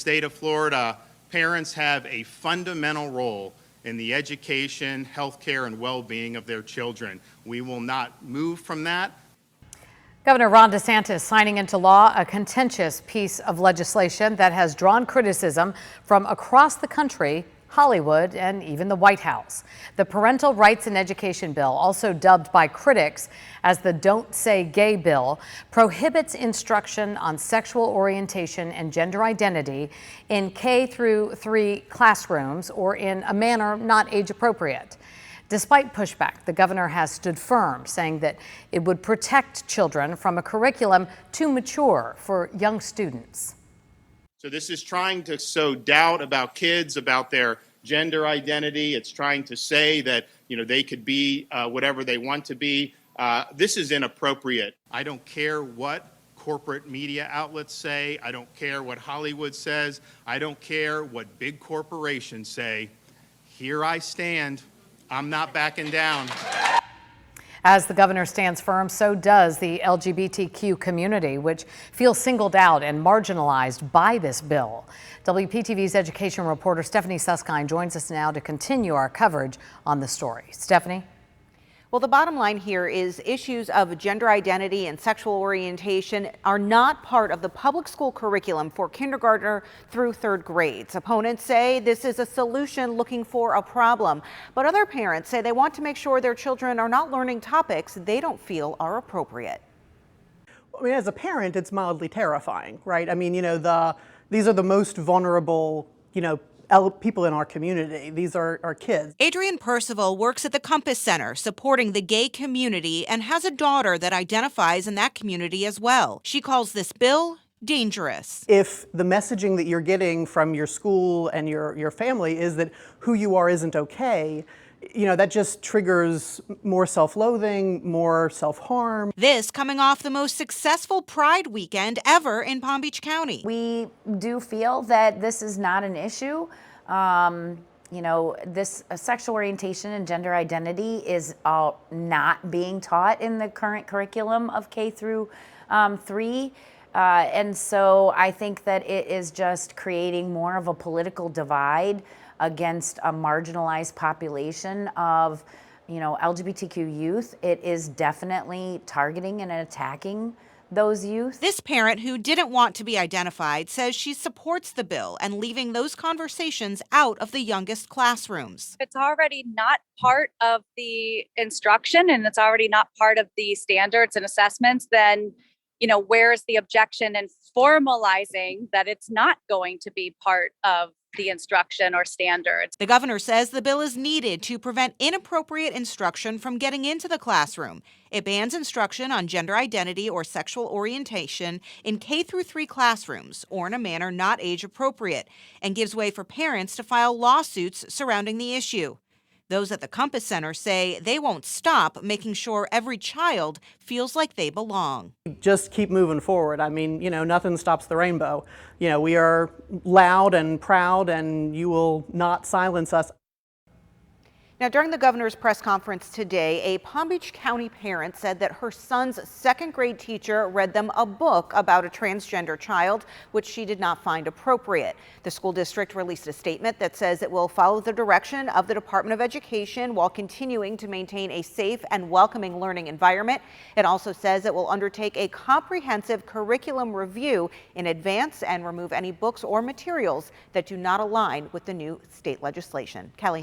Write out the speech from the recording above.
state of Florida, parents have a fundamental role in the education, healthcare, and well-being of their children. We will not move from that. Governor Ron DeSantis signing into law a contentious piece of legislation that has drawn criticism from across the country, Hollywood, and even the White House. The Parental Rights in Education bill, also dubbed by critics as the Don't Say Gay bill, prohibits instruction on sexual orientation and gender identity in K through 3 classrooms or in a manner not age appropriate. Despite pushback, the governor has stood firm, saying that it would protect children from a curriculum too mature for young students. So this is trying to sow doubt about kids, about their gender identity. It's trying to say that, they could be whatever they want to be. This is inappropriate. I don't care what corporate media outlets say. I don't care what Hollywood says. I don't care what big corporations say. Here I stand. I'm not backing down. As the governor stands firm, so does the LGBTQ community, which feels singled out and marginalized by this bill. WPTV's education reporter Stephanie Susskind joins us now to continue our coverage on the story. Stephanie? Well, the bottom line here is issues of gender identity and sexual orientation are not part of the public school curriculum for kindergartner through 3rd grades. Opponents say this is a solution looking for a problem, but other parents say they want to make sure their children are not learning topics they don't feel are appropriate. I mean, as a parent, it's mildly terrifying, right? I mean, these are the most vulnerable, people in our community. These are our kids. Adrienne Percival works at the Compass Center, supporting the gay community, and has a daughter that identifies in that community as well. She calls this bill dangerous. If the messaging that you're getting from your school and your family is that who you are isn't okay, that just triggers more self-loathing, more self-harm. This coming off the most successful Pride weekend ever in Palm Beach County. We do feel that this is not an issue. This sexual orientation and gender identity is not being taught in the current curriculum of K through 3. And so I think that it is just creating more of a political divide against a marginalized population of, LGBTQ youth. It is definitely targeting and attacking those youth. This parent, who didn't want to be identified, says she supports the bill and leaving those conversations out of the youngest classrooms. It's already not part of the instruction and it's already not part of the standards and assessments, then where's the objection in formalizing that it's not going to be part of the instruction or standards? The governor says the bill is needed to prevent inappropriate instruction from getting into the classroom. It bans instruction on gender identity or sexual orientation in K through 3 classrooms or in a manner not age appropriate, and gives way for parents to file lawsuits surrounding the issue. Those at the Compass Center say they won't stop making sure every child feels like they belong. Just keep moving forward. I mean, nothing stops the rainbow. We are loud and proud, and you will not silence us. Now, during the governor's press conference today, a Palm Beach County parent said that her son's 2nd grade teacher read them a book about a transgender child, which she did not find appropriate. The school district released a statement that says it will follow the direction of the Department of Education while continuing to maintain a safe and welcoming learning environment. It also says it will undertake a comprehensive curriculum review in advance and remove any books or materials that do not align with the new state legislation. Kelly.